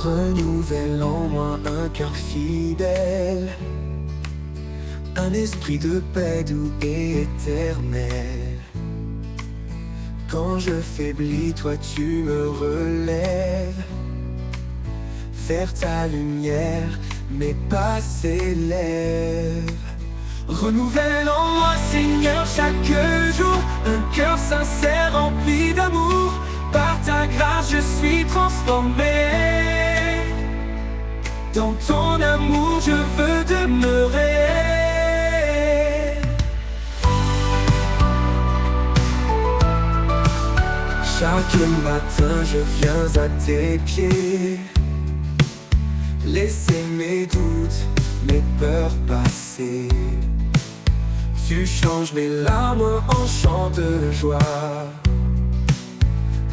Renouvelle en moi un cœur fidèle, un esprit de paix doux et éternel. Quand je faiblis, toi tu me relèves. Vers ta lumière, mes pas s'élèvent. Renouvelle en moi, Seigneur, chaque jour un cœur sincère rempli d'amour. Par ta grâce, je suis transformé. Dans ton amour, je veux demeurer. Chaque matin, je viens à tes pieds. Laisser mes doutes, mes peurs passer. Tu changes mes larmes en chants de joie.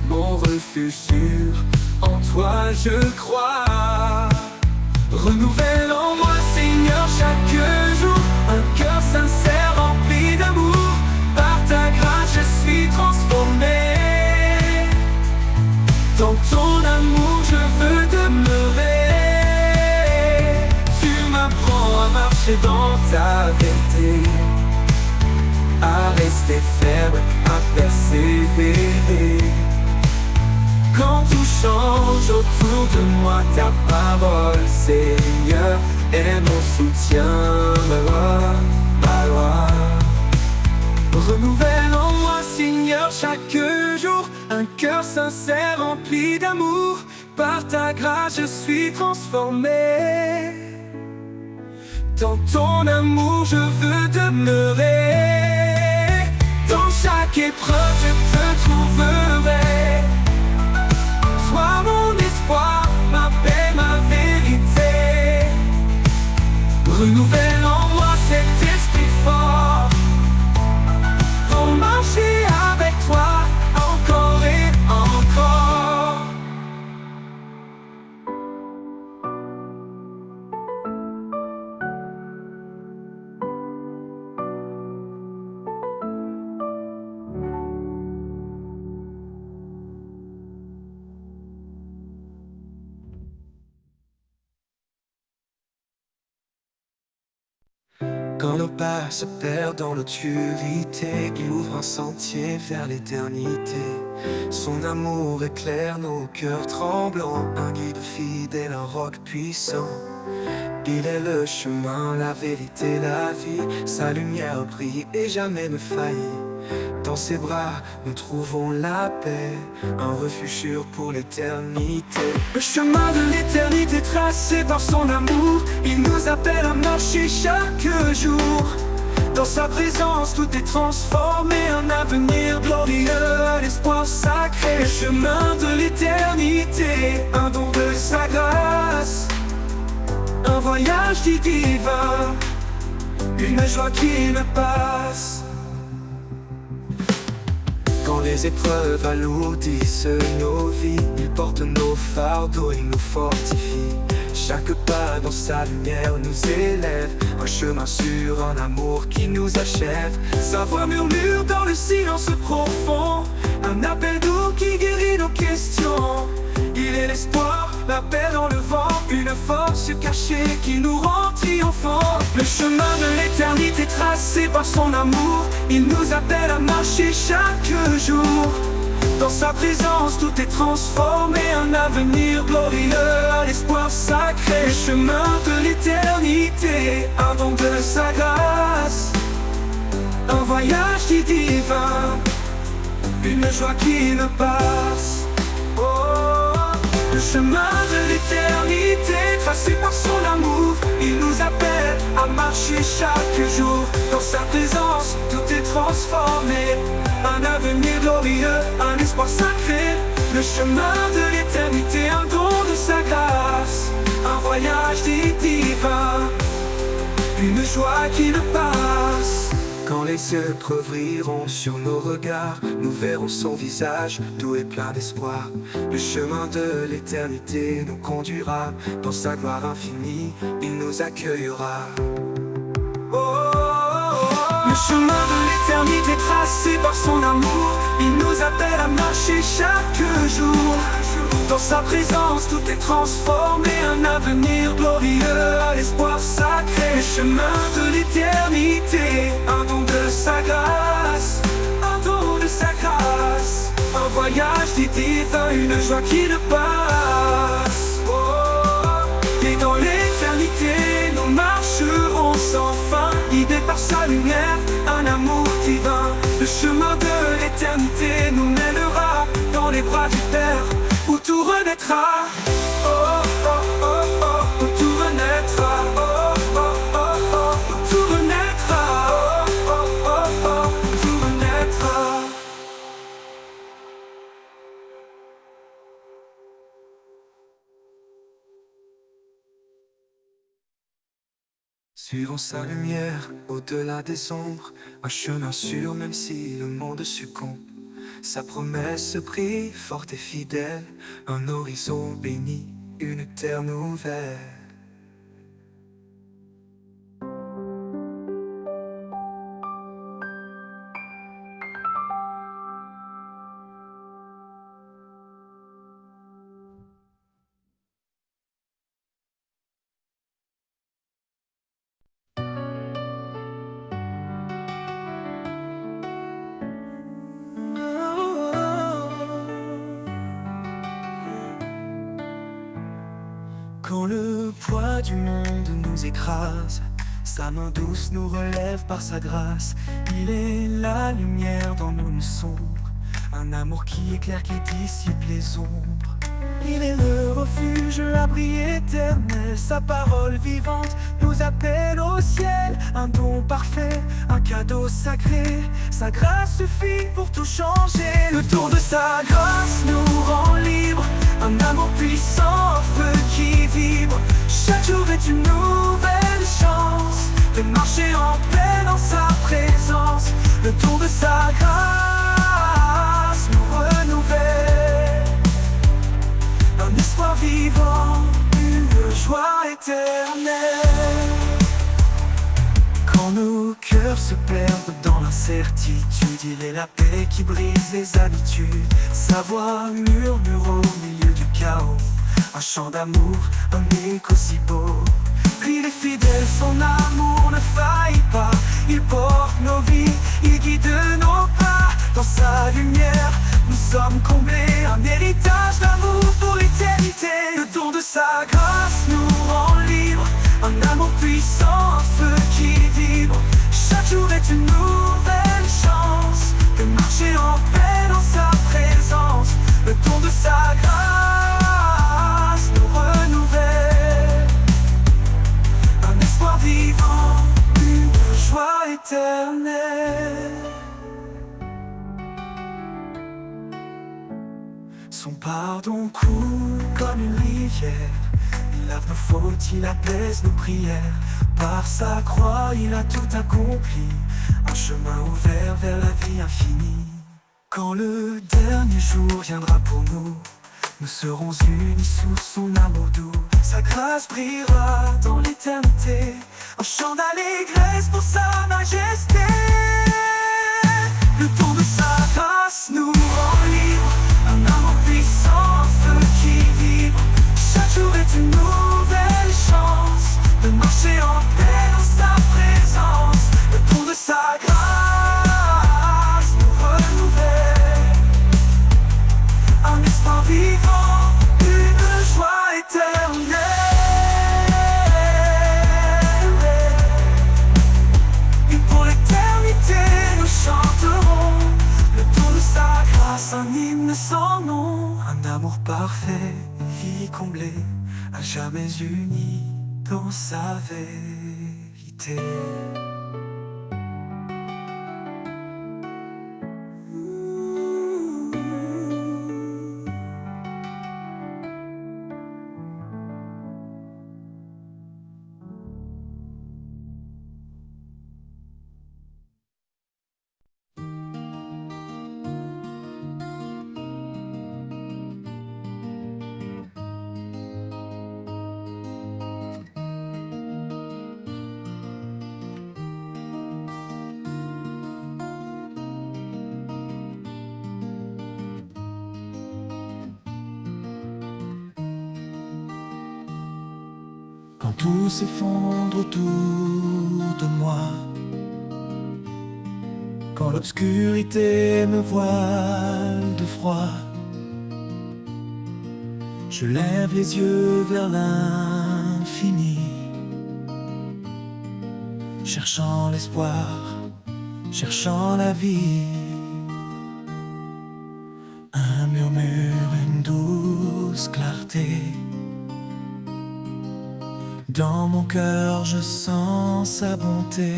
Mon refuge sûr, en toi je crois. Renouvelle en moi, Seigneur, chaque jour un cœur sincère rempli d'amour. Par ta grâce, je suis transformé. Dans ton amour, je veux demeurer. À marcher dans ta vérité, à rester ferme, à persévérer. Quand tout change autour de moi, ta parole, Seigneur, est mon soutien, ma loi. Renouvelle en moi, Seigneur, chaque jour un cœur sincère rempli d'amour. Par ta grâce, je suis transformé. Dans ton amour, je veux demeurer. Dans chaque épreuve, je te trouverai. Sois mon espoir, ma paix, ma vérité. Renouvelle en moi cet esprit fort pour marcher avec toi encore et encore. Quand nos pas se perdent dans l'obscurité, il ouvre un sentier vers l'éternité. Son amour éclaire nos cœurs tremblants, un guide fidèle, un roc puissant. Il est le chemin, la vérité, la vie. Sa lumière brille et jamais ne faillit. Dans ses bras, nous trouvons la paix, un refuge sûr pour l'éternité. Le chemin de l'éternité tracé par son amour, il nous appelle à marcher chaque jour. Dans sa présence, tout est transformé, un avenir glorieux, un espoir sacré. Le chemin de l'éternité, un don de sa grâce, un voyage dit divin, une joie qui ne passe. Quand les épreuves alourdissent nos vies, il porte nos fardeaux, il nous fortifie. Chaque pas dans sa lumière nous élève, un chemin sûr, un amour qui nous achève. Sa voix murmure dans le silence profond, un appel doux qui guérit nos questions. Il est l'espoir, la paix dans le vent, une force cachée qui nous rend triomphants. Le chemin de l'éternité tracé par son amour, il nous appelle à marcher chaque jour. Dans sa présence, tout est transformé, un avenir glorieux, un espoir sacré. Le chemin de l'éternité, un don de sa grâce, un voyage dit divin, une joie qui ne passe. Le chemin de l'éternité, tracé par son amour, il nous appelle à marcher chaque jour. Dans sa présence, tout est transformé, un avenir glorieux, un espoir sacré. Le chemin de l'éternité, un don de sa grâce, un voyage dit divin, une joie qui ne passe. Quand les épreuves riront sur nos regards, nous verrons son visage doux et plein d'espoir. Le chemin de l'éternité nous conduira, dans sa gloire infinie, il nous accueillera. Le chemin de l'éternité tracé par son amour, il nous appelle à marcher chaque jour. Dans sa présence tout est transformé, un avenir glorieux, à l'espoir sacré, le chemin de l'éternité, un don de sa grâce, un don de sa grâce, un voyage divin, une joie qui ne passe. Oh, et dans l'éternité nous marcherons sans fin, guidés par sa lumière, un amour divin. Le chemin de l'éternité nous mènera dans les bras du Père, où tout renaîtra. Oh, oh, oh, oh, où tout renaîtra. Oh, oh, oh, oh, où tout renaîtra. Oh, oh, oh, oh, où tout renaîtra. Suivons sa lumière au-delà des ombres, un chemin sûr même si le monde succombe. Sa promesse brille forte et fidèle, un horizon béni, une terre nouvelle. Quand le poids du monde nous écrase, sa main douce nous relève par sa grâce. Il est la lumière dans nos nuits sombres, un amour qui éclaire, qui dissipe les ombres. Il est le refuge, l'abri éternel, sa parole vivante nous appelle au ciel. Un don parfait, un cadeau sacré, sa grâce suffit pour tout changer. Le tour de sa grâce nous rend libres, un amour puissant, un feu qui vibre. Chaque jour est une nouvelle chance de marcher en paix dans sa présence. Le tour de sa grâce nous renouvelle, un espoir vivant, une joie éternelle. Quand nos cœurs se perdent dans l'incertitude, il est la paix qui brise les habitudes. Sa voix murmure au milieu du chaos, un chant d'amour, un écho si beau. Puis il est fidèle, son amour ne faillit pas. Il porte nos vies, il guide nos pas. Dans sa lumière, nous sommes comblés, un héritage d'amour pour l'éternité. Le don de sa grâce nous rend libres, un amour puissant, un feu qui vibre. Chaque jour est une nouvelle chance de marcher en paix dans sa présence. Le don de sa grâce nous renouvelle, un espoir vivant, une joie éternelle. Son pardon coule comme une rivière, il lave nos fautes, il apaise nos prières. Par sa croix, il a tout accompli, un chemin ouvert vers la vie infinie. Quand le dernier jour viendra pour nous, nous serons unis sous son amour doux. Sa grâce brillera dans l'éternité, un chant d'allégresse pour sa majesté. Le don de sa grâce nous rend libres, un amour puissant, un feu qui vibre. Chaque jour est une nouvelle chance de marcher en paix dans sa présence. Le don de sa grâce nous renouvelle, un espoir vivant, une joie éternelle. Et pour l'éternité nous chanterons le don de sa grâce, un hymne sans nom. Un amour parfait, vie comblée, à jamais unie dans sa vérité. quand tout s'effondre autour de moi, quand l'obscurité me voile de froid, je lève les yeux vers l'infini, cherchant l'espoir, cherchant la vie. Un murmure, une douce clarté. Dans mon cœur je sens sa bonté.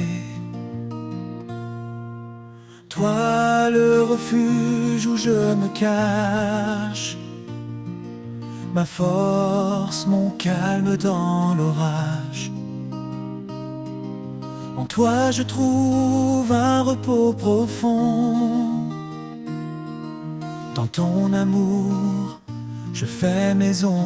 Toi le refuge où je me cache, ma force, mon calme dans l'orage. En toi je trouve un repos profond. Dans ton amour je fais maison.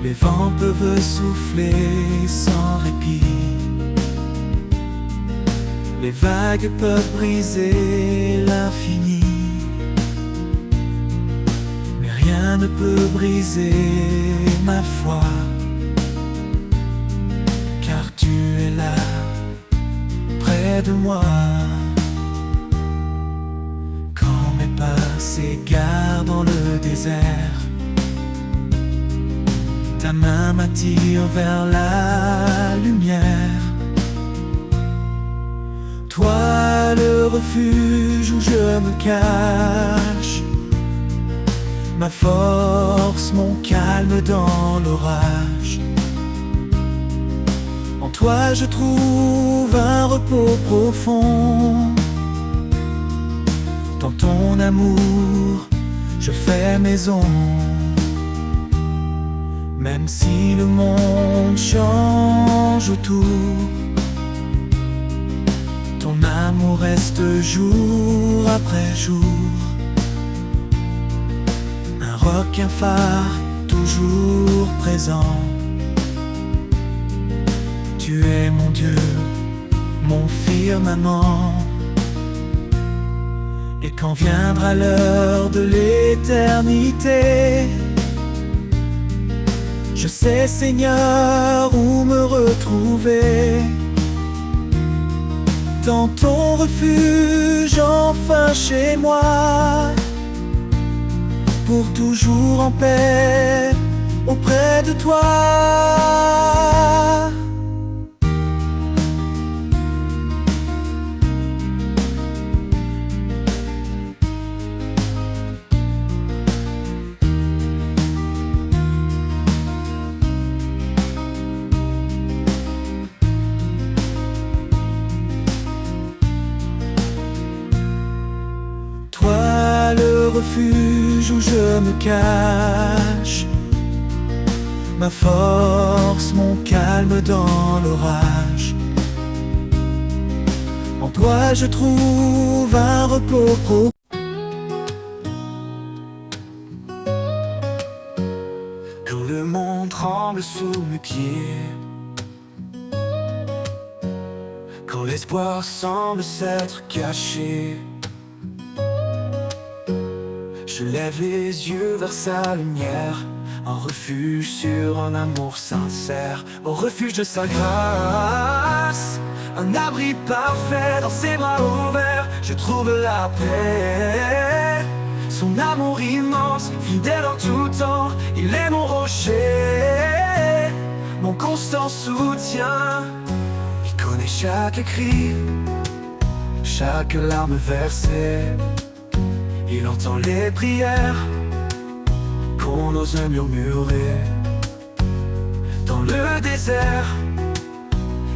Les vents peuvent souffler sans répit, les vagues peuvent briser l'infini, mais rien ne peut briser ma foi, car tu es là, près de moi. Quand mes pas s'égarent dans le désert, ta main m'attire vers la lumière. Toi le refuge où je me cache, ma force, mon calme dans l'orage. En toi je trouve un repos profond. Dans ton amour je fais maison. Même si le monde change autour, ton amour reste jour après jour. Un roc, un phare, toujours présent. Tu es mon Dieu, mon firmament. Et quand viendra l'heure de l'éternité, je sais, Seigneur, où me retrouver. Dans ton refuge, enfin chez moi, pour toujours en paix, auprès de toi. Le refuge où je me cache, ma force, mon calme dans l'orage. En toi je trouve un repos profond. Quand le monde tremble sous mes pieds, quand l'espoir semble s'être caché, je lève les yeux vers sa lumière, un refuge sur un amour sincère, au refuge de sa grâce, un abri parfait dans ses bras ouverts. Je trouve la paix, son amour immense, fidèle en tout temps. Il est mon rocher, mon constant soutien. Il connaît chaque cri, chaque larme versée. Il entend les prières qu'on ose murmurer. Dans le désert,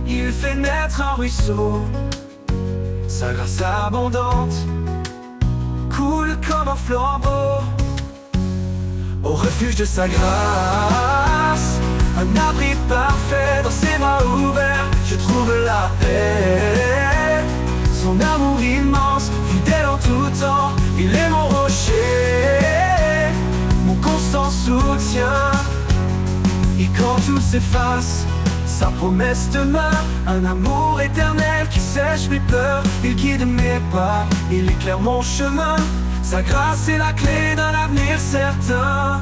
il fait naître un ruisseau. Sa grâce abondante coule comme un flambeau. Au refuge de sa grâce, un abri parfait dans ses bras ouverts. Je trouve la paix, son amour immense, fidèle en tout temps. Il est mon rocher, mon constant soutien. Et quand tout s'efface, sa promesse demeure, un amour éternel qui sèche mes pleurs. Il guide mes pas, il éclaire mon chemin, sa grâce est la clé d'un avenir certain.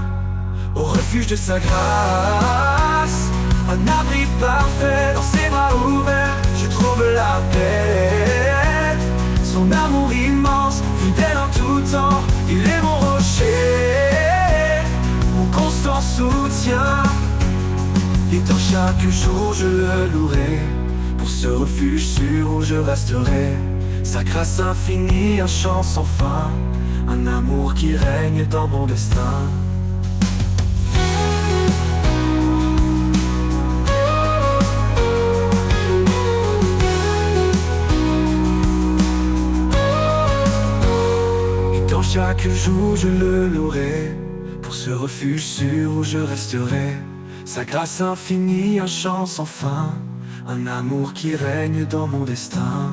Au refuge de sa grâce, un abri parfait, dans ses bras ouverts, je trouve la paix. Son amour immense, fidèle en tout temps, il est mon rocher, mon constant soutien. Et dans chaque jour je le louerai, pour ce refuge sûr où je resterai. Sa grâce infinie, un chant sans fin, un amour qui règne dans mon destin. Chaque jour je le louerai, pour ce refuge sûr où je resterai. Sa grâce infinie, un chant sans fin, un amour qui règne dans mon destin.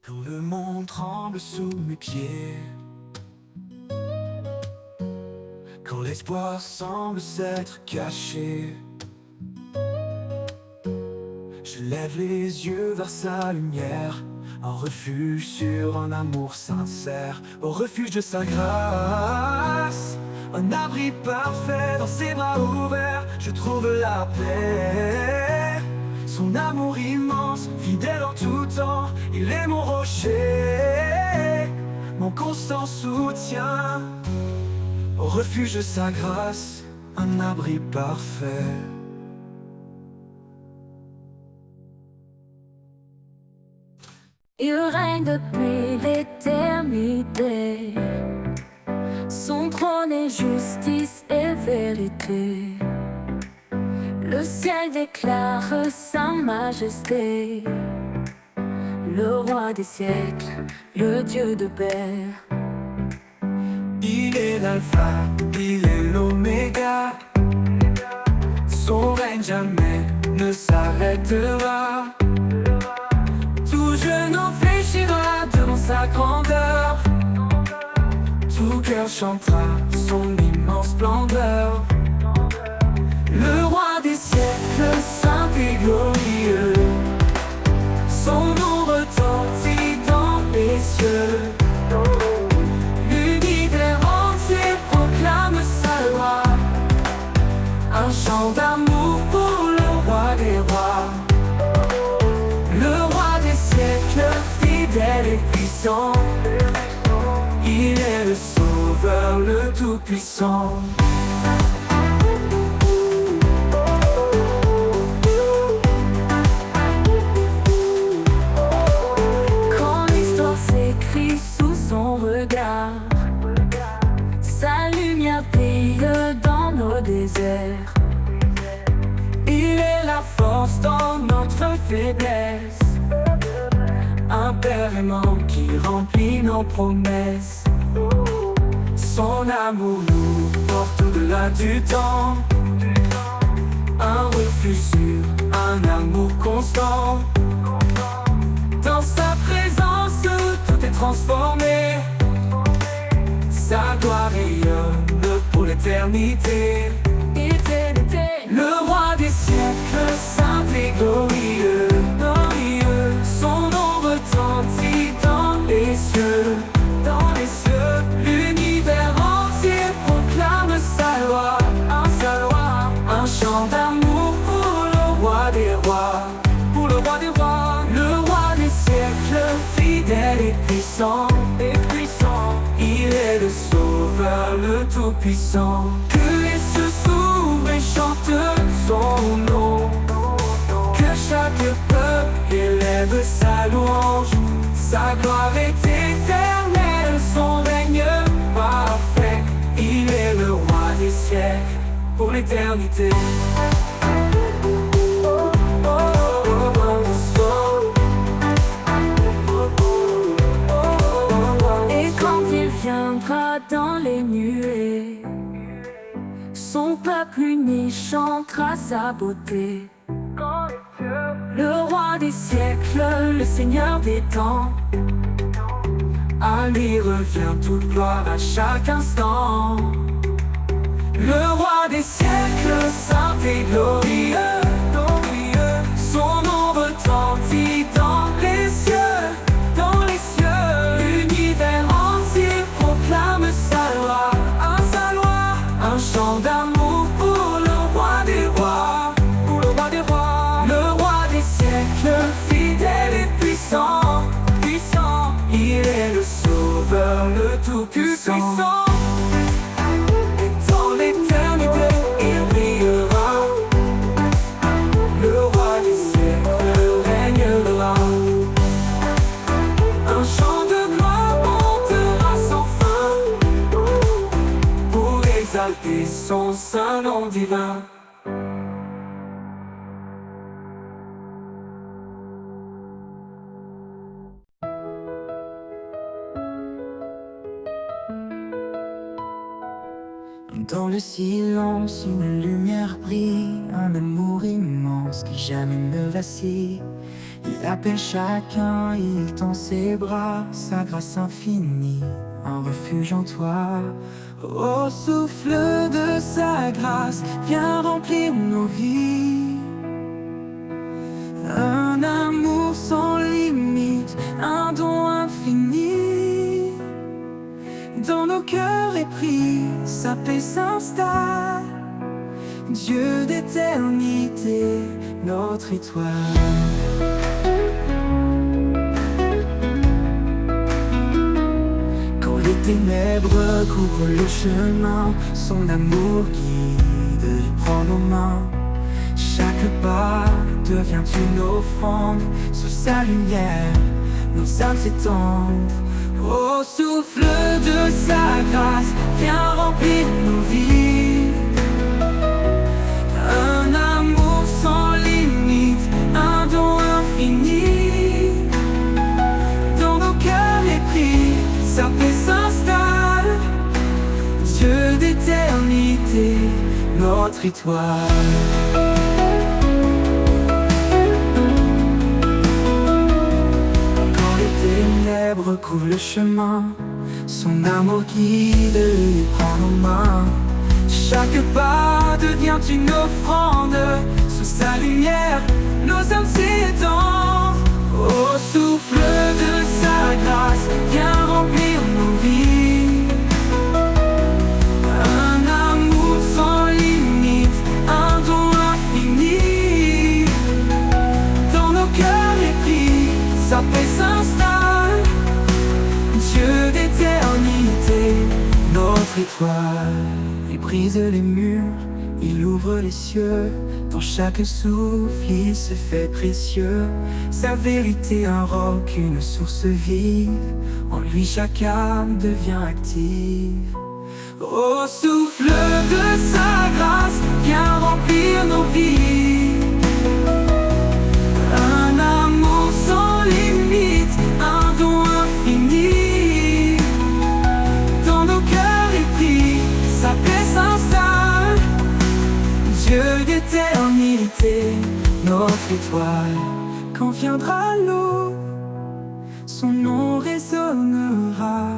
Quand le monde tremble sous mes pieds, quand l'espoir semble s'être caché, je lève les yeux vers sa lumière, un refuge sur un amour sincère. Au refuge de sa grâce, un abri parfait, dans ses bras ouverts, je trouve la paix. Son amour immense, fidèle en tout temps, il est mon rocher, mon constant soutien. Au refuge de sa grâce, un abri parfait. Il règne depuis l'éternité, son trône est justice et vérité. Le ciel déclare sa majesté, le roi des siècles, le Dieu de paix. Il est l'alpha, il est l'oméga, son règne jamais ne s'arrêtera. Tout genou fléchira devant sa grandeur, tout cœur chantera son immense splendeur. Le roi des siècles, saint et glorieux, son nom retentit dans les cieux. L'univers entier proclame sa loi, un chant d'amour pour le roi des rois. Le roi des siècles, fidèle et puissant, il est le sauveur, le tout-puissant. Son regard, sa lumière brille dans nos déserts. Il est la force dans notre faiblesse, un père aimant qui remplit nos promesses. Son amour nous porte au-delà du temps, un refuge sûr, un amour constant. Dans sa présence tout est transformé, sa gloire rayonne pour l'éternité. Le roi des siècles, saint et glorieux, son nom retentit dans les cieux. L'univers entier proclame sa loi, un chant d'amour pour le roi des rois. Le roi des siècles, fidèle et puissant, il est le sauveur, le tout-puissant. Que les cieux s'ouvrent et chantent son nom, que chaque peuple élève sa louange. Sa gloire est éternelle, son règne parfait. Il est le roi des siècles, pour l'éternité. dans les nuées. Son peuple uni chantera sa beauté. Le roi des siècles, le seigneur des temps, à lui revient toute gloire à chaque instant. Le roi des siècles, saint et glorieux, son nom retentit dans les cieux, dans les cieux. L'univers entier proclame sa loi, un chant d'amour pour le roi des rois, pour le roi des rois. Le roi des siècles, fidèle et puissant, il est le sauveur, le tout-puissant. Et son saint nom divin. Dans le silence, une lumière brille, un amour immense qui jamais ne vacille. Il appelle chacun, il tend ses bras, sa grâce infinie, un refuge en toi. Au souffle de sa grâce, viens remplir nos vies. Un amour sans limite, un don infini. Dans nos cœurs épris, sa paix s'installe. Dieu d'éternité, notre étoile. Les ténèbres couvrent le chemin, son amour guide, il prend nos mains. Chaque pas devient une offrande, sous sa lumière, nos âmes s'étendent. Au souffle de sa grâce, viens remplir nos vies. Un amour sans limite, un don infini. Dans nos cœurs épris, sa paix s'installe. Dieu d'éternité, notre étoile. Quand les ténèbres couvrent le chemin, son amour guide, lui prend nos mains. Chaque pas devient une offrande, sous sa lumière, nos âmes s'étendent. Au souffle de sa grâce, viens remplir nos vies. Un amour sans limite, un don infini. Dans nos cœurs épris, sa paix s'installe. Dieu d'éternité, notre étoile. Il brise les murs, il ouvre les cieux. Dans chaque souffle, il se fait précieux. Sa vérité, un roc, une source vive. En lui, chaque âme devient active. Au souffle de sa grâce, viens remplir nos vies. Un amour sans limite, un don infini. Dans nos cœurs épris, sa paix s'installe. Dieu d'éternité, notre étoile. Quand viendra l'aube, son nom résonnera.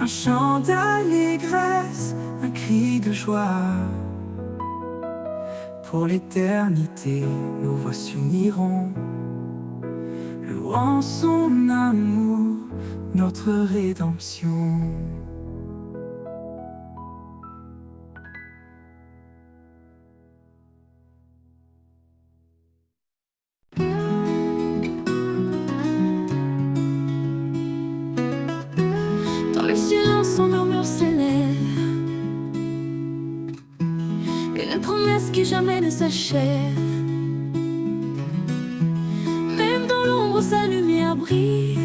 Un chant d'allégresse, un cri de joie. Pour l'éternité, nos voix s'uniront, louant son amour, notre rédemption. Son murmure s'élève, une promesse qui jamais ne s'achève. Même dans l'ombre sa lumière brille,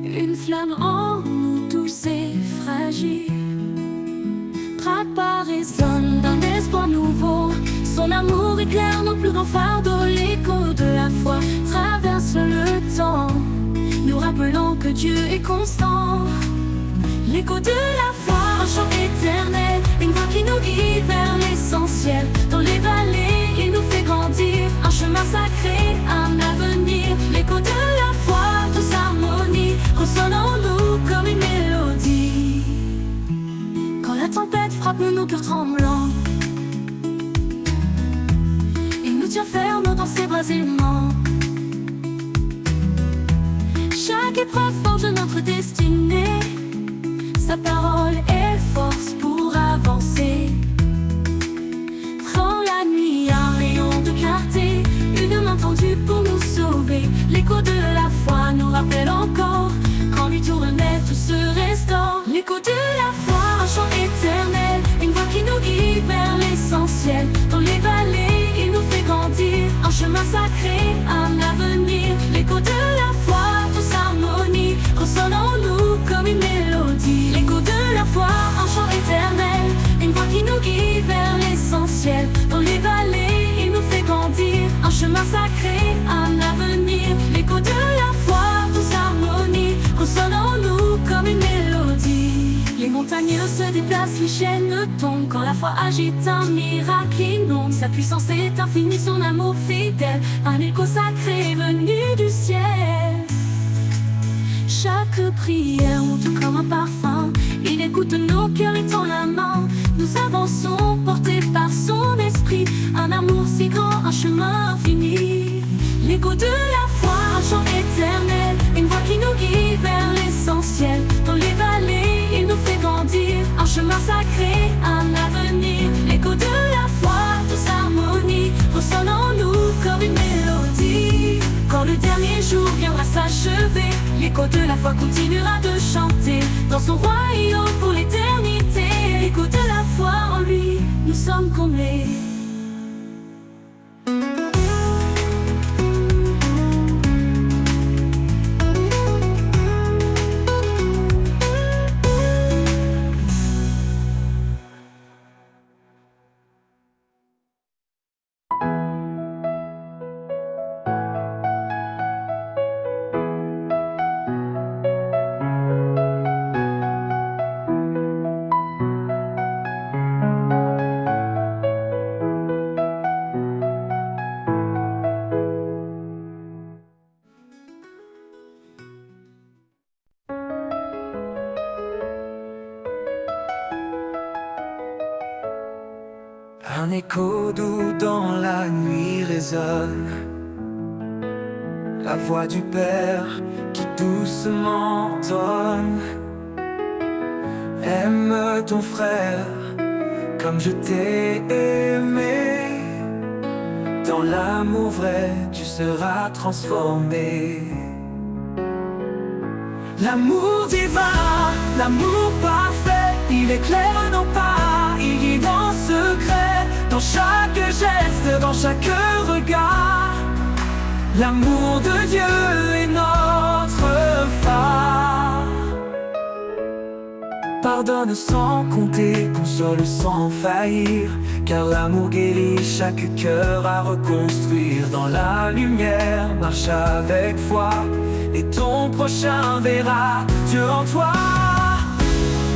une flamme en nous tous et fragile. Traque pas résonne d'un espoir nouveau, son amour éclaire nos plus grands fardeaux. L'écho de la foi traverse le temps, nous rappelant que Dieu est constant. L'écho de la foi, un chant éternel, une voix qui nous guide vers l'essentiel. Dans les vallées, il nous fait grandir, un chemin sacré, un avenir. L'écho de la foi, tous harmonie, ressonne en nous comme une mélodie. Quand la tempête frappe nos cœurs tremblants, il nous tient ferme dans ses bras aimants. Chaque épreuve forge notre destinée. Sa parole est force pour avancer. Dans la nuit, un rayon de clarté, une main tendue pour nous sauver. L'écho de la foi nous rappelle encore, quand lui tournait, tout se restaure. L'écho de la foi, un chant éternel, une voix qui nous guide vers l'essentiel. Dans les vallées, il nous fait grandir, un chemin sacré, un avenir. L'écho de la foi, tous harmonie, ressonne en nous comme une mélodie. L'écho de la foi, un chant éternel, une voix qui nous guide vers l'essentiel. Dans les vallées, il nous fait grandir, un chemin sacré, un avenir. L'écho de la foi, tous harmonie, ressonne en nous comme une mélodie. Les montagnes se déplacent, les chaînes tombent, quand la foi agite, un miracle inonde. Sa puissance est infinie, son amour fidèle, un écho sacré venu du ciel. Chaque prière monte comme un parfum, il écoute nos cœurs et tend la main. Nous avançons portés par son esprit, un amour si grand, un chemin infini. L'écho de la foi, un chant éternel, une voix qui nous guide vers l'essentiel. Dans les vallées, il nous fait grandir, un chemin sacré, un avenir. L'écho de la foi, tous harmonie, ressonne en nous comme une mélodie. Quand le dernier jour viendra s'achever, l'écho de la foi continuera de chanter dans son royaume pour l'éternité. L'écho de la foi, en lui, nous sommes comblés. Un écho doux dans la nuit résonne, la voix du Père qui doucement donne. Aime ton frère comme je t'ai aimé. Dans l'amour vrai, tu seras transformé. L'amour divin, l'amour parfait, il éclaire nos pas, il guide en secret. Dans chaque geste, dans chaque regard, l'amour de Dieu est notre phare. Pardonne sans compter, console sans faillir, car l'amour guérit chaque cœur à reconstruire. Dans la lumière, marche avec foi, et ton prochain verra Dieu en toi.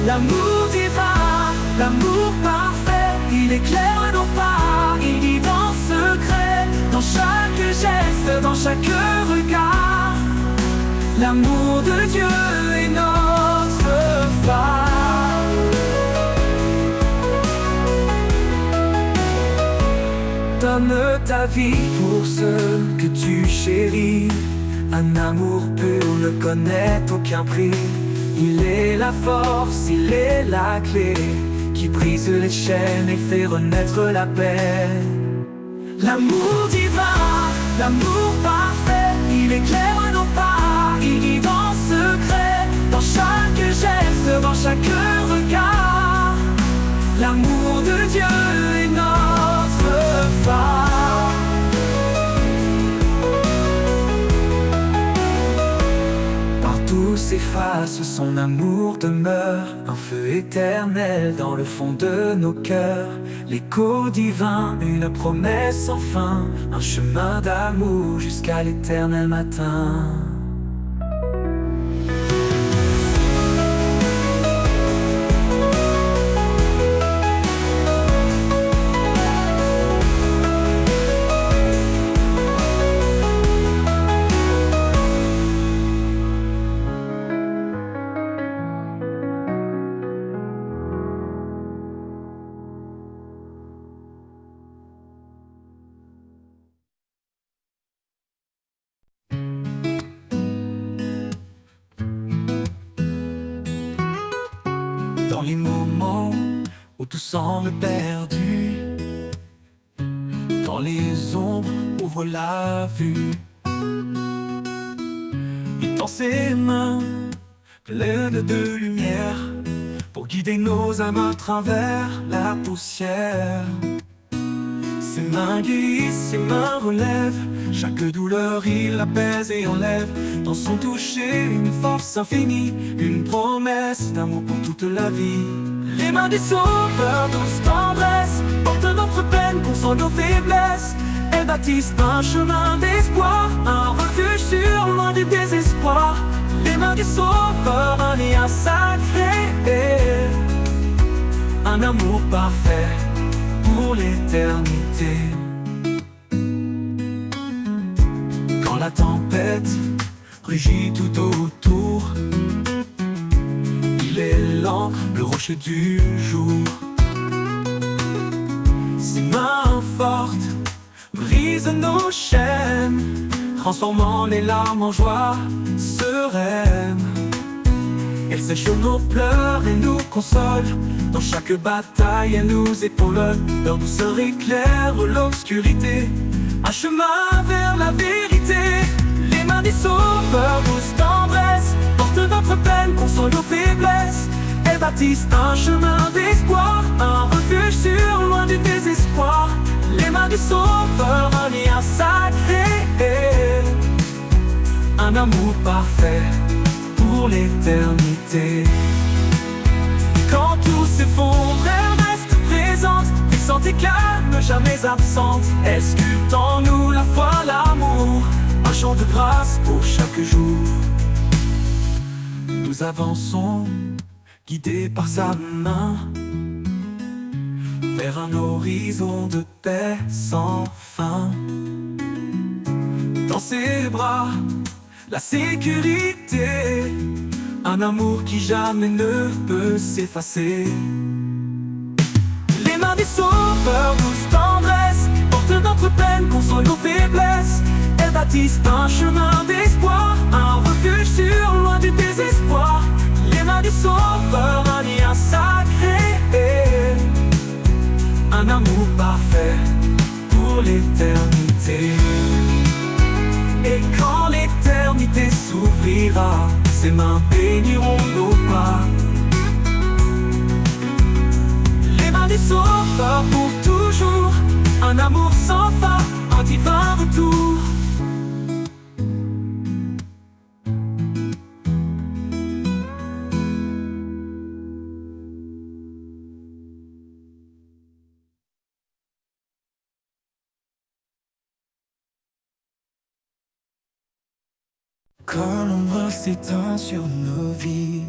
L'amour divin, l'amour parfait, il éclaire nos pas, il guide en secret. Dans chaque geste, dans chaque regard, l'amour de Dieu est notre phare. Donne ta vie pour ceux que tu chéris. Un amour pur ne connaît aucun prix. Il est la force, il est la clé qui brise les chaînes et fait renaître la paix. L'amour divin, l'amour parfait, il éclaire nos pas, il guide en secret. Dans chaque geste, dans chaque regard, l'amour de Dieu est notre phare. Partout s'efface, son amour demeure, un feu éternel dans le fond de nos cœurs. L'écho divin, une promesse sans fin, un chemin d'amour jusqu'à l'éternel dans les moments où tout semble perdu, dans les ombres ouvre la vue. Il tend ses mains pleines de lumière pour guider nos âmes à travers la poussière. Ses mains guérissent, ses mains relèvent chaque douleur, il apaise et enlève. Dans son toucher, une force infinie, une promesse d'amour pour toute la vie. Les mains du Sauveur, douce tendresse, portent notre peine, console nos faiblesses. Elles bâtissent un chemin d'espoir, un refuge sûr, loin du désespoir. Les mains du Sauveur, un lien sacré, un amour parfait pour l'éternité. Quand la tempête rugit tout autour, il est l'encre, le rocher du jour. Ses mains fortes brisent nos chaînes, transformant les larmes en joie sereine. Elle sèche nos pleurs et nous console. Dans chaque bataille, elle nous épaule. Leur douceur éclaire l'obscurité, un chemin vers la vérité. Les mains du Sauveur, douce tendresse, portent notre peine, console nos faiblesses. Elles bâtissent un chemin d'espoir, un refuge sûr, loin du désespoir. Les mains du Sauveur, un lien sacré, un amour parfait pour l'éternité. Quand tout s'effondre, elle reste présente, puissante et calme, jamais absente. Elle sculpte en nous la foi, l'amour, un chant de grâce pour chaque jour. Nous avançons, guidés par sa main, vers un horizon de paix sans fin. Dans ses bras, la sécurité, un amour qui jamais ne peut s'effacer. Les mains du Sauveur, douce tendresse, portent notre peine, console nos faiblesses. Elles bâtissent un chemin d'espoir, un refuge sûr, loin du désespoir. Les mains du Sauveur, un lien sacré, un amour parfait pour l'éternité. Et quand l'éternité s'ouvrira, ses mains béniront nos pas. Les mains du Sauveur pour toujours, un amour sans fin, un divin retour. Quand l'ombre s'étend sur nos vies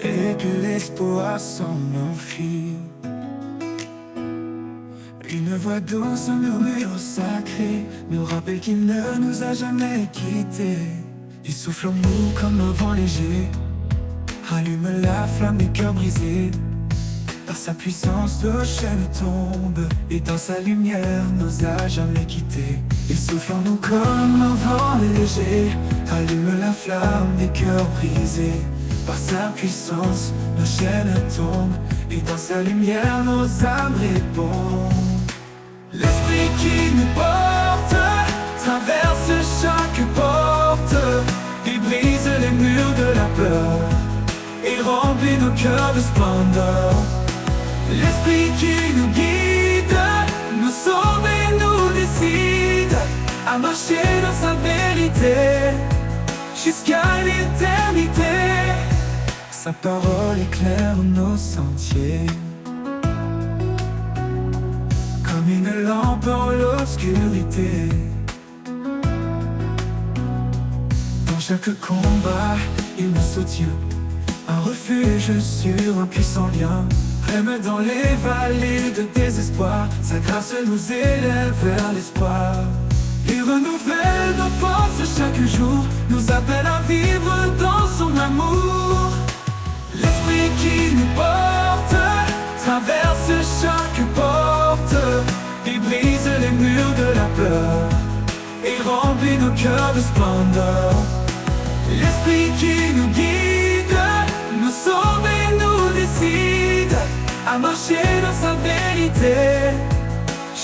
et que l'espoir semble enfui, une voix douce, un murmure sacré nous rappelle qu'il ne nous a jamais quittés. Il souffle en nous comme un vent léger, allume la flamme des cœurs brisés. Par sa puissance, nos chaînes tombent, et dans sa lumière, nos âges jamais quittés. Il souffle en nous comme un vent léger, allume la flamme des cœurs brisés. Par sa puissance, nos chaînes tombent, et dans sa lumière, nos âmes répondent. L'esprit qui nous porte traverse chaque porte, il brise les murs de la peur, il remplit nos cœurs de splendeur. L'esprit qui nous guide, nous sauve et nous décide à marcher dans sa vérité jusqu'à l'éternité. Sa parole éclaire nos sentiers comme une lampe dans l'obscurité. Dans chaque combat, il nous soutient, un refuge sûr, un puissant lien. Même dans les vallées de désespoir, sa grâce nous élève vers l'espoir. Il renouvelle nos forces chaque jour, nous appelle à vivre dans son amour. L'esprit qui nous porte traverse chaque porte, il brise les murs de la peur, il remplit nos cœurs de splendeur. L'esprit qui nous guide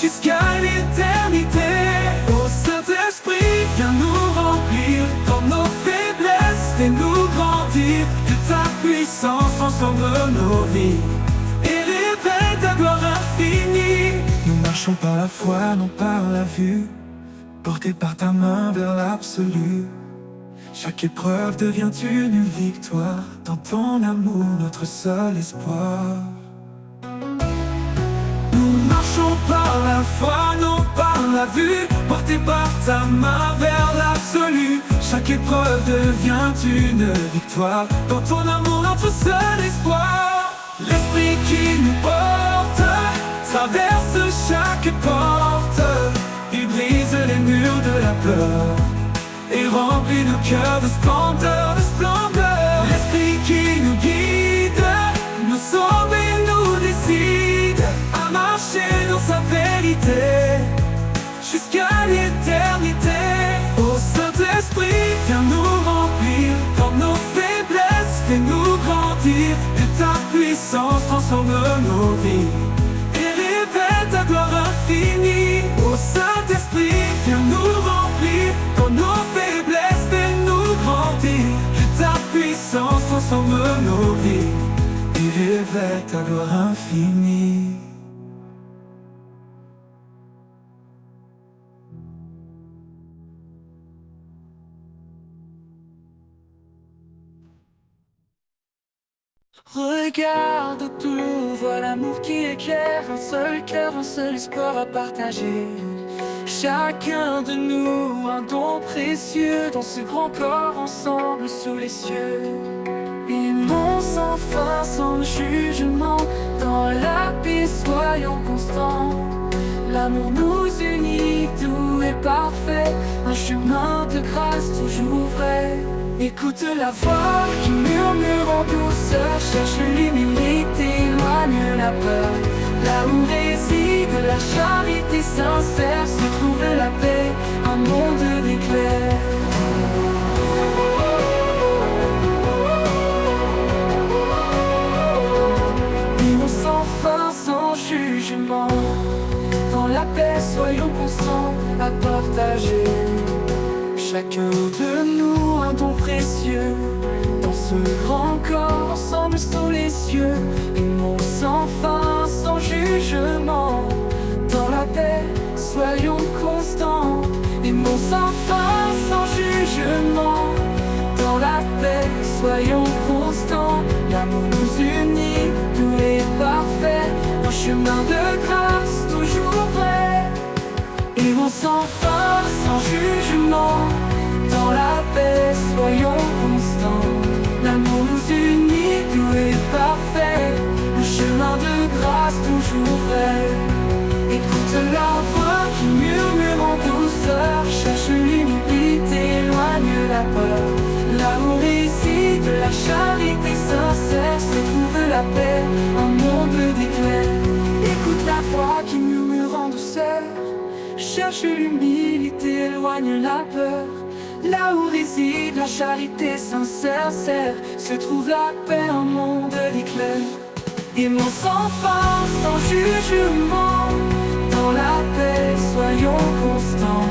jusqu'à l'éternité. Ô Saint-Esprit, viens nous remplir. Dans nos faiblesses, fais-nous grandir. Que ta puissance transforme nos vies et révèle ta gloire infinie. Nous marchons par la foi, non par la vue, portés par ta main vers l'absolu. Chaque épreuve devient une victoire. Dans ton amour, notre seul espoir. Nous marchons par la foi, non par la vue, portés par ta main vers l'absolu. Chaque épreuve devient une victoire. Dans ton amour, notre seul espoir. L'esprit qui nous porte traverse chaque porte. Il brise les murs de la peur et remplit nos cœurs de splendeur, de splendeur. L'esprit qui nous guide, nous sauve et nous décide à marcher dans sa vérité jusqu'à l'éternité. Ô Saint-Esprit, viens nous remplir. Dans nos faiblesses, fais-nous grandir. Que ta puissance transforme nos vies et révèle ta gloire infinie. Ô Saint-Esprit, viens nous remplir. Dans nos faiblesses, fais-nous grandir. Que ta puissance transforme nos vies et révèle ta gloire infinie. Regarde autour, vois l'amour qui éclaire. Un seul cœur, un seul espoir à partager. Chacun de nous, un don précieux. Dans ce grand corps, ensemble sous les cieux. Aimons sans fin, sans jugement. Dans la paix, soyons constants. L'amour nous unit, tout est parfait. Un chemin de grâce toujours vrai. Écoute la voix qui murmure en douceur. Cherche l'humilité, éloigne la peur. Là où réside la charité sincère, se trouve la paix, un monde d'éclair. Vivons sans fin, sans jugement. Dans la paix, soyons constants à partager. Chacun de nous un don précieux. Dans ce grand corps, ensemble sous les cieux. Aimons sans fin, sans jugement. Dans la paix, soyons constants. Aimons sans fin, sans jugement. Dans la paix, soyons constants. L'amour nous unit, tout est parfait. Un chemin de grâce toujours vrai. Aimons sans fin, sans jugement. Dans la paix, soyons constants. L'amour nous unit, tout est parfait. Le chemin de grâce toujours vrai. Écoute la voix qui murmure en douceur. Cherche l'humilité, éloigne la peur. Là où réside la charité sincère, se trouve la paix, un monde d'éclair. Écoute la voix qui murmure en douceur. Cherche l'humilité, éloigne la peur. Là où réside la charité sincère, se trouve la paix, un monde d'éclair. Aimons sans fin, sans jugement. Dans la paix, soyons constants.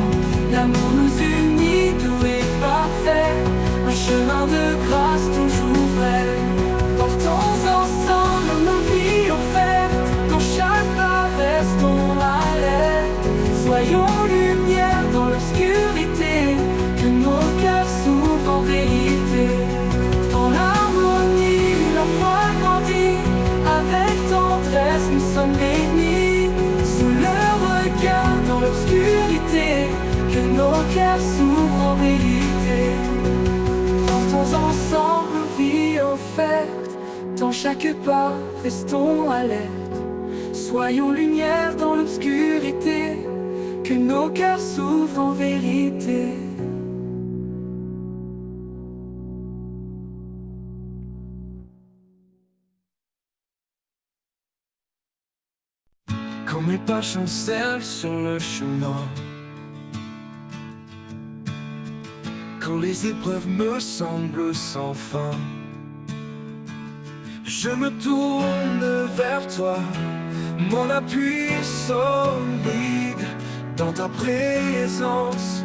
L'amour nous unit, tout est parfait. Un chemin de grâce toujours vrai. Portons ensemble nos vies offertes. Dans chaque pas, restons alertes. Soyons lumière dans l'obscurité. Que nos cœurs s'ouvrent en vérité. Dans l'harmonie, la foi grandit. Avec tendresse, nous sommes bénis. Sous le regard, dans l'obscurité. Que nos cœurs s'ouvrent en vérité. Portons ensemble nos vies offertes. Dans chaque pas, restons alertes. Soyons lumière dans l'obscurité. Que nos cœurs s'ouvrent en vérité. Quand mes pas chancellent sur le chemin, quand les épreuves me semblent sans fin, Je me tourne vers toi, mon appui solide. Dans ta présence,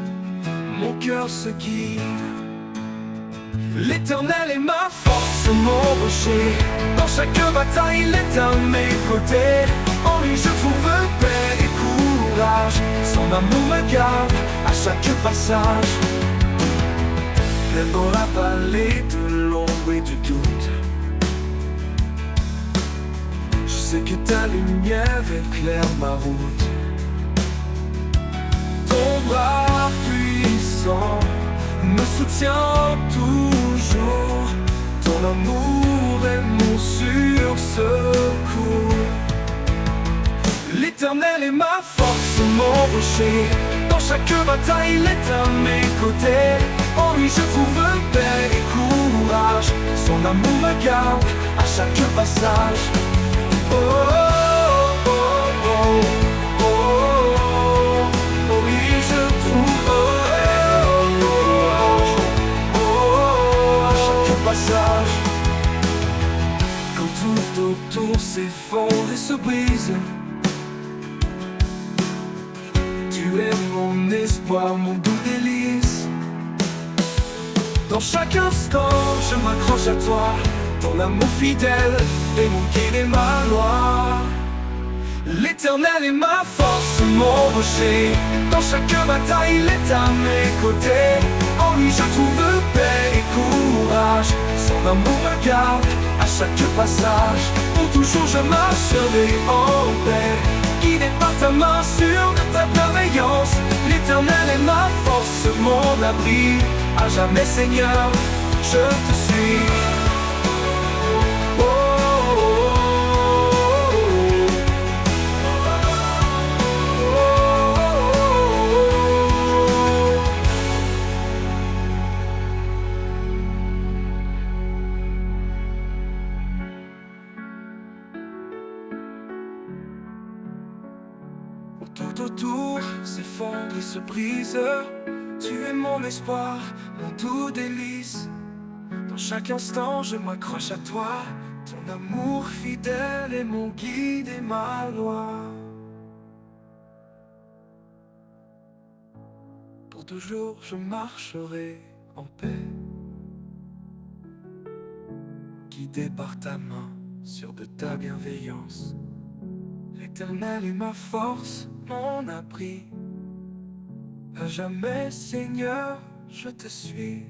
mon cœur se guide. L'Éternel est ma force, mon rocher. Dans chaque bataille, il est à mes côtés. En lui je trouve paix et courage. Son amour me garde à chaque passage. Même dans la vallée de l'ombre et du doute, je sais que ta lumière éclaire ma route. Ton bras puissant me soutient toujours. Ton amour est mon sursecours. L'Éternel est ma force, mon rocher. Dans chaque bataille, il est à mes côtés. En lui je trouve paix et courage. Son amour me garde à chaque passage. Oh, oh, oh, oh, oh, oh, oui, je trouve courage. Oh, à chaque passage. Quand tout autour s'effondre et se brise, tu es mon espoir, mon doux délice. Dans chaque instant, je m'accroche à toi. Ton amour fidèle est mon guide et ma loi. L'Éternel est ma force, mon rocher. Dans chaque bataille, il est à mes côtés. En lui je trouve paix et courage. Son amour me garde à chaque passage. Pour toujours je marcherai en paix, guidé par ta main sûre de ta bienveillance. L'Éternel est ma force, mon abri. À jamais Seigneur, je te suis. Oh, oh, oh, oh. Tout autour s'effondre et se brise. Tu es mon espoir, mon doux délice. Dans chaque instant je m'accroche à toi. Ton amour fidèle est mon guide et ma loi. Pour toujours je marcherai en paix, guidé par ta main, sûr de ta bienveillance. L'Éternel est ma force, mon abri. À jamais Seigneur, je te suis.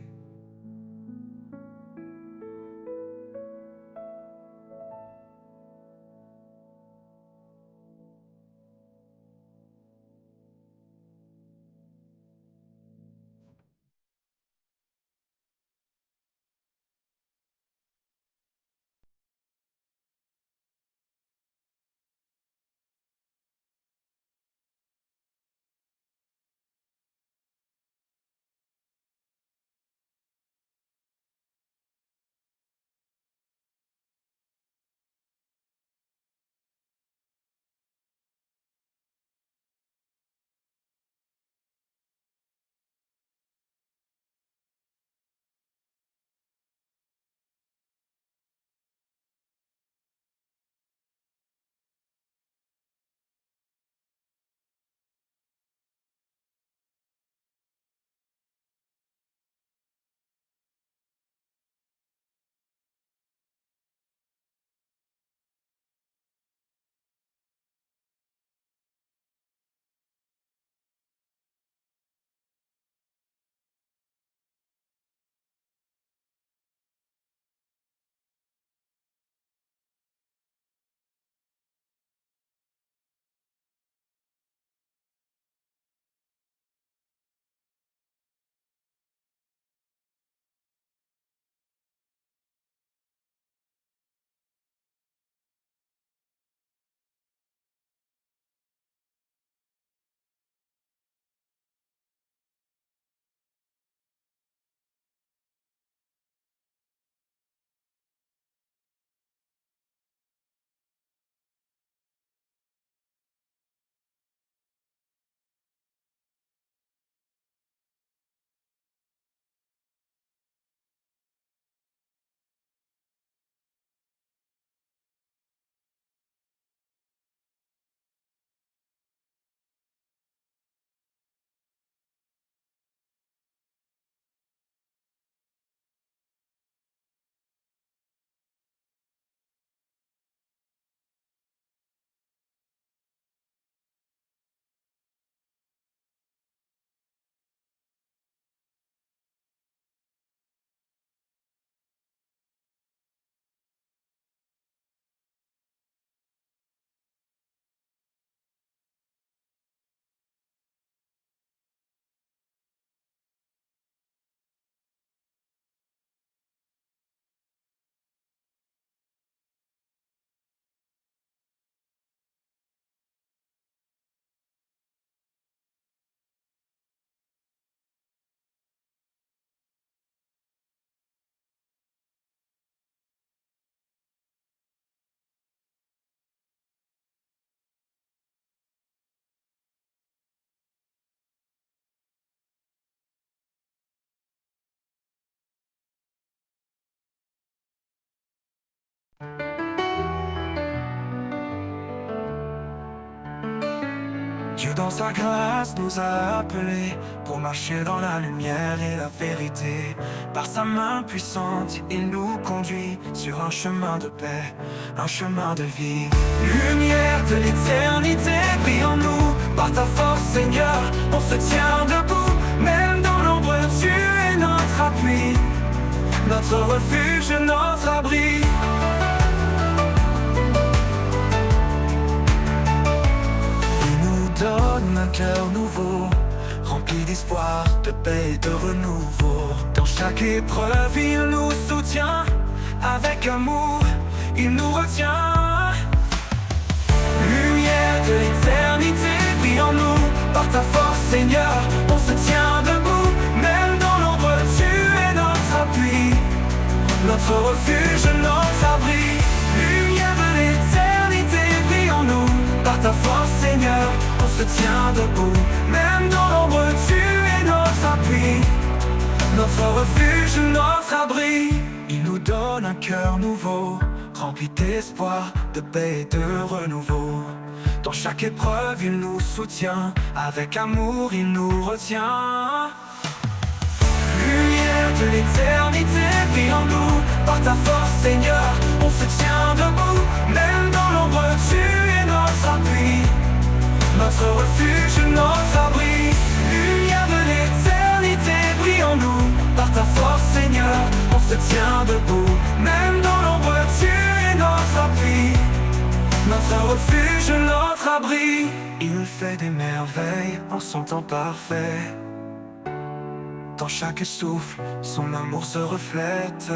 Dieu dans sa grâce nous a appelés pour marcher dans la lumière et la vérité. Par sa main puissante, il nous conduit sur un chemin de paix, un chemin de vie. Lumière de l'éternité, brille en nous. Par ta force, Seigneur, on se tient debout. Même dans l'ombre, tu es notre appui, notre refuge, notre abri. Donne un cœur nouveau, rempli d'espoir, de paix et de renouveau. Dans chaque épreuve, il nous soutient. Avec amour, il nous retient. Lumière de l'éternité, brille en nous. Par ta force, Seigneur, on se tient debout. Même dans l'ombre, tu es notre appui, notre refuge, notre abri. Lumière de l'éternité, brille en nous. Par ta force, Seigneur, on se tient debout. Même dans l'ombre, tu es notre appui, notre refuge, notre abri. Il nous donne un cœur nouveau, rempli d'espoir, de paix et de renouveau. Dans chaque épreuve, il nous soutient. Avec amour, il nous retient. Lumière de l'éternité, brille en nous. Par ta force, Seigneur, on se tient debout. Même dans l'ombre, tu es notre appui, notre refuge, notre abri. Lumière de l'éternité, brille en nous. Par ta force, Seigneur, on se tient debout. Même dans l'ombre, tu es notre appui, notre refuge, notre abri. Il fait des merveilles en son temps parfait. Dans chaque souffle, son amour se reflète.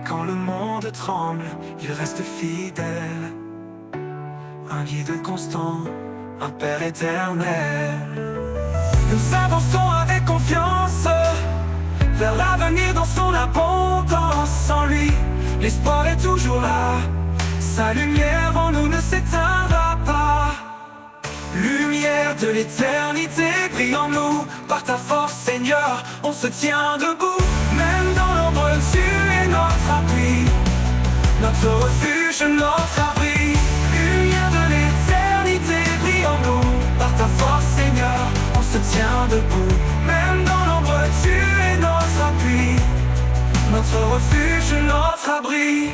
Quand le monde tremble, il reste fidèle. Un guide constant, un Père éternel. Nous avançons avec confiance vers l'avenir dans son abondance. En lui, l'espoir est toujours là. Sa lumière en nous ne s'éteindra pas. Lumière de l'éternité, brille en nous. Par ta force, Seigneur, on se tient debout. Même dans l'ombre, tu es notre appui, notre refuge, notre abri. Lumière de l'éternité, brille en nous. Par ta force, Seigneur, on se tient debout. Même dans l'ombre, tu es notre appui, notre refuge, notre abri.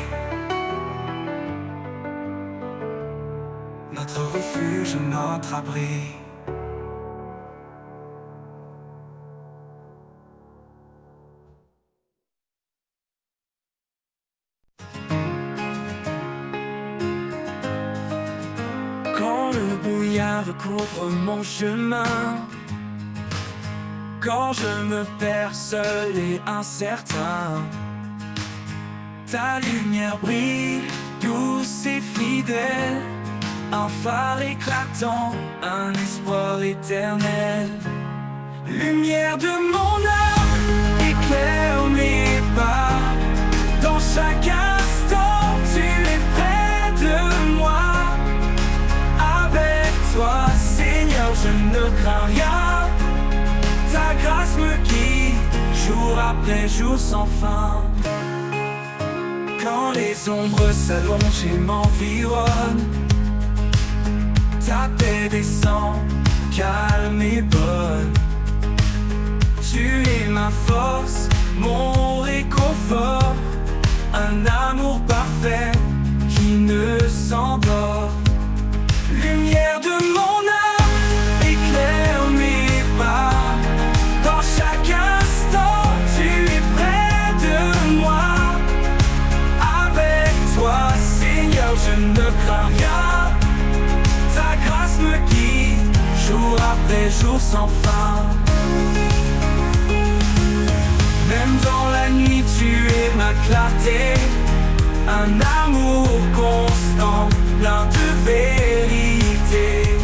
Notre refuge, notre abri. Quand le brouillard recouvre mon chemin, quand je me perds seul et incertain, ta lumière brille, douce et fidèle. Un phare éclatant, un espoir éternel. Lumière de mon âme, éclaire mes pas. Dans chaque instant, tu es près de moi. Avec toi, Seigneur, je ne crains rien. Ta grâce me guide, jour après jour sans fin. Quand les ombres s'allongent et m'environnent, ta paix descend, calme et bonne. Tu es ma force, mon réconfort. Un amour parfait qui ne s'endort. Lumière de mon âme, éclaire mes pas. Dans chaque instant, tu es près de moi. Avec toi, Seigneur, je ne crains rien. Ta grâce me guide, jour après jour sans fin. Même dans la nuit, tu es ma clarté. Un amour constant, plein de vérité.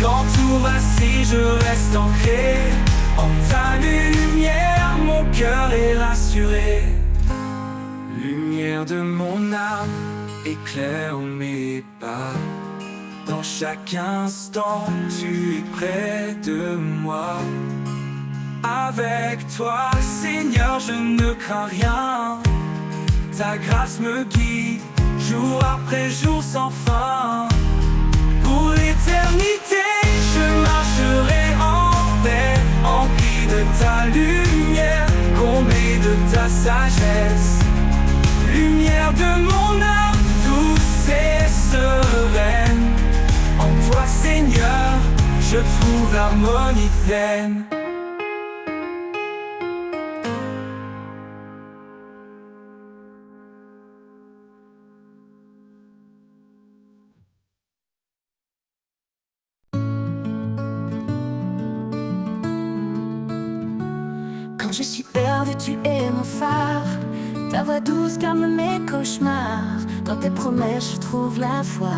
Quand tout vacille, je reste ancré. En ta lumière, mon cœur est rassuré. Lumière de mon âme, éclaire mes pas. Dans chaque instant, tu es près de moi. Avec toi, Seigneur, je ne crains rien. Ta grâce me guide, jour après jour sans fin. Pour l'éternité, je marcherai en paix, empli de ta lumière, comblé de ta sagesse. Lumière de mon âme, douce et sereine. En toi, Seigneur, je trouve l'harmonie pleine. Quand je suis perdu, tu es mon phare. Ta voix douce calme mes cauchemars. Dans tes promesses, je trouve la foi,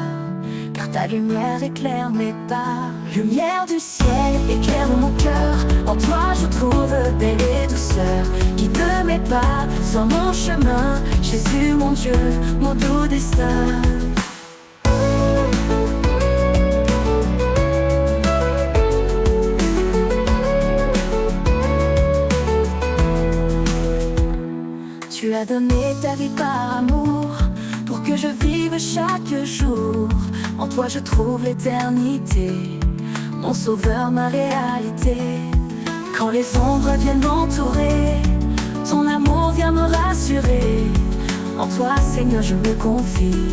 car ta lumière éclaire mes pas. Lumière du ciel, éclaire mon cœur. En toi, je trouve paix et douceur. Guide mes pas sur mon chemin. Jésus, mon Dieu, mon doux destin. Tu as donné ta vie par amour, pour que je vive chaque jour. En toi je trouve l'éternité, mon sauveur, ma réalité. Quand les ombres viennent m'entourer, ton amour vient me rassurer. En toi, Seigneur, je me confie,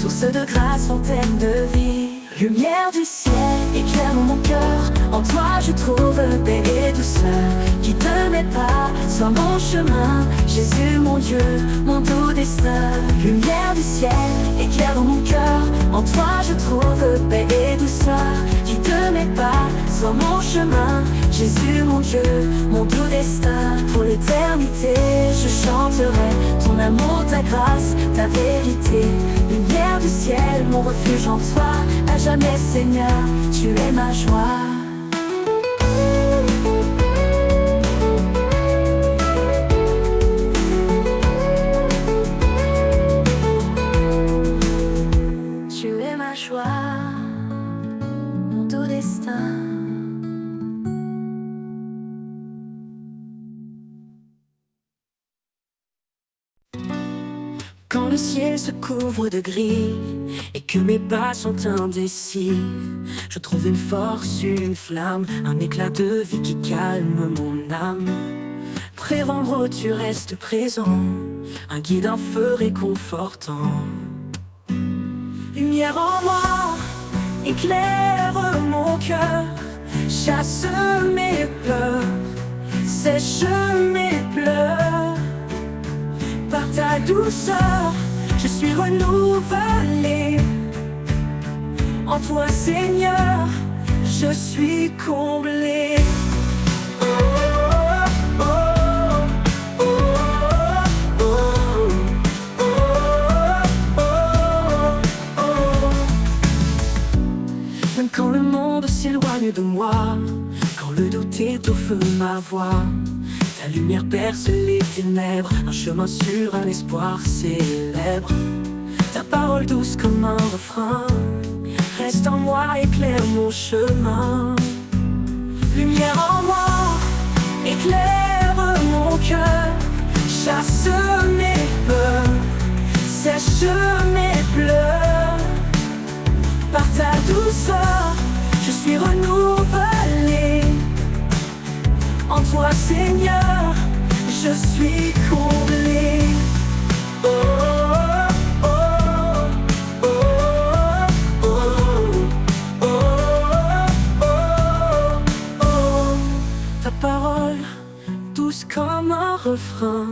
source de grâce, fontaine de vie. Lumière du ciel, éclaire mon cœur. En toi je trouve paix et douceur. Guide mes pas sur mon chemin. Jésus, mon Dieu, mon doux destin. Lumière du ciel, éclaire mon cœur. En toi je trouve paix et douceur. Guide mes pas sur mon chemin. Jésus, mon Dieu, mon doux destin. Pour l'éternité, je chanterai ton amour, ta grâce, ta vérité. Lumière du ciel, mon refuge en toi. À jamais, Seigneur, tu es ma joie. Tu es ma joie, mon doux destin. Quand le ciel se couvre de gris et que mes pas sont indécis, je trouve une force, une flamme, un éclat de vie qui calme mon âme. Près en haut, tu restes présent, un guide, un feu réconfortant. Lumière en moi, éclaire mon cœur, chasse mes peurs, sèche mes pleurs. Par ta douceur, je suis renouvelé. En toi, Seigneur, je suis comblé. Oh, oh, oh, oh, oh, oh, oh, oh. Même quand le monde s'éloigne de moi, quand le doute étouffe ma voix, ta lumière perce les ténèbres, un chemin sûr, un espoir célèbre. Ta parole douce comme un refrain reste en moi, éclaire mon chemin. Lumière en moi, éclaire mon cœur, chasse mes peurs, sèche mes pleurs. Par ta douceur, je suis renouvelé. En toi, Seigneur, je suis comblé. Oh, oh, oh, oh, oh, oh, oh, oh. Ta parole, douce comme un refrain,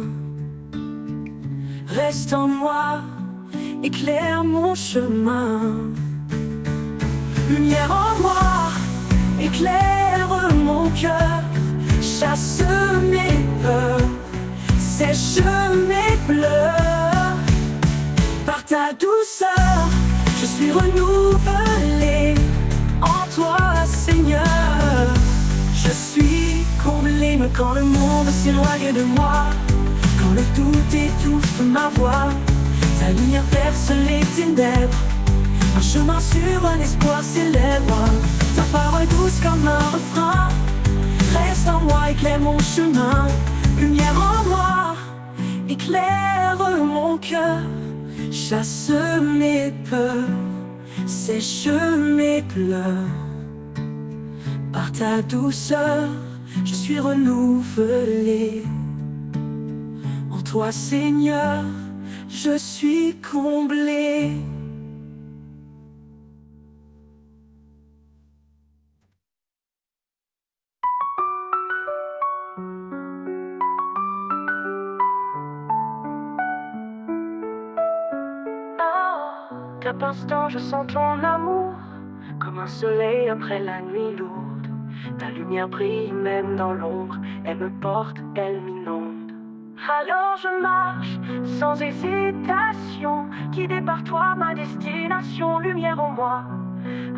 reste en moi, éclaire mon chemin. Lumière en moi, éclaire mon cœur, chasse mes peurs, sèche mes pleurs. Par ta douceur, je suis renouvelé. En toi, Seigneur, je suis comblé. Mais quand le monde s'éloigne de moi, quand le doute étouffe ma voix, ta lumière perce les ténèbres, un chemin sûr, un espoir célèbre. Ta parole douce comme un refrain reste en moi, éclaire mon chemin. Lumière en moi, éclaire mon cœur, Chasse mes peurs, sèche mes pleurs. Par ta douceur, je suis renouvelé. En toi, Seigneur, je suis comblé. Cap instant, je sens ton amour, comme un soleil après la nuit lourde. Ta lumière brille même dans l'ombre, elle me porte, elle m'inonde. Alors je marche sans hésitation, guidé par toi ma destination. Lumière en moi,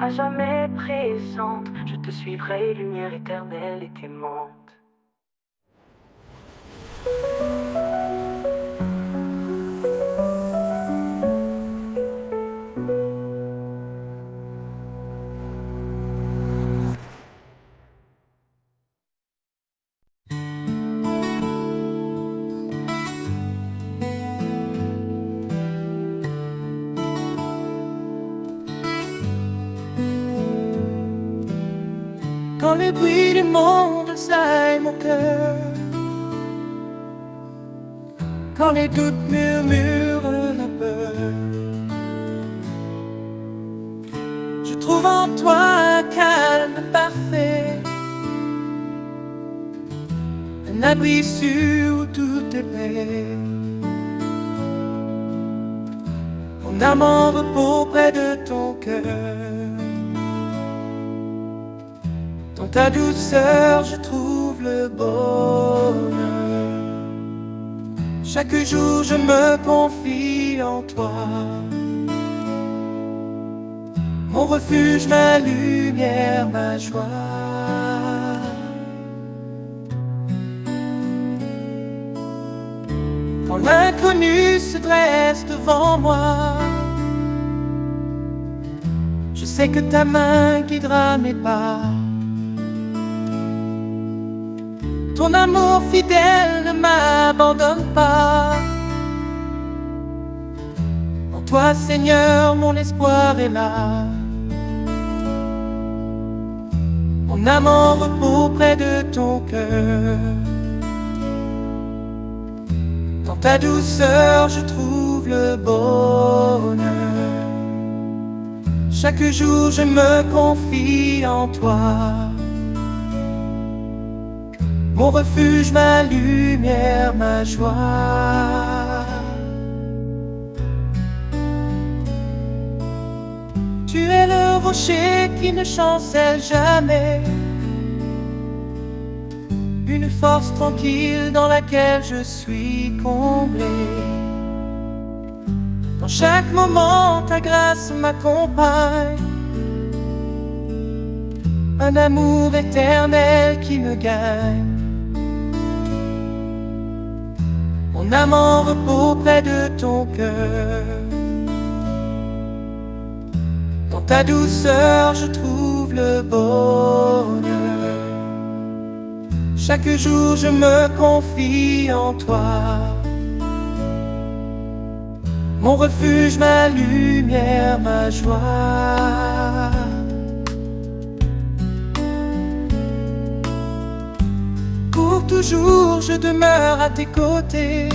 à jamais présente, je te suivrai, lumière éternelle et aimante. Quand les bruits du monde assaillent mon cœur, quand les doutes murmurent la peur, je trouve en toi un calme parfait, un abri sûr où tout est paix. Mon âme en repos près de ton cœur. Dans ta douceur, je trouve le bonheur. Chaque jour, je me confie en toi. Mon refuge, ma lumière, ma joie. Quand l'inconnu se dresse devant moi, je sais que ta main guidera mes pas. Ton amour fidèle ne m'abandonne pas. En toi, Seigneur, mon espoir est là. Mon âme en repos près de ton cœur. Dans ta douceur, je trouve le bonheur. Chaque jour, je me confie en toi. Mon refuge, ma lumière, ma joie. Tu es le rocher qui ne chancelle jamais, une force tranquille dans laquelle je suis comblé. Dans chaque moment, ta grâce m'accompagne, un amour éternel qui me gagne. Mon âme en repos près de ton cœur. Dans ta douceur, je trouve le bonheur. Chaque jour, je me confie en toi. Mon refuge, ma lumière, ma joie. Pour toujours, je demeure à tes côtés.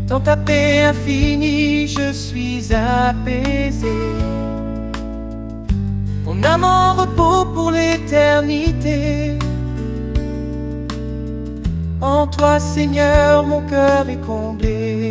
Dans ta paix infinie, je suis apaisé. Mon âme en repos pour l'éternité. En toi, Seigneur, mon cœur est comblé.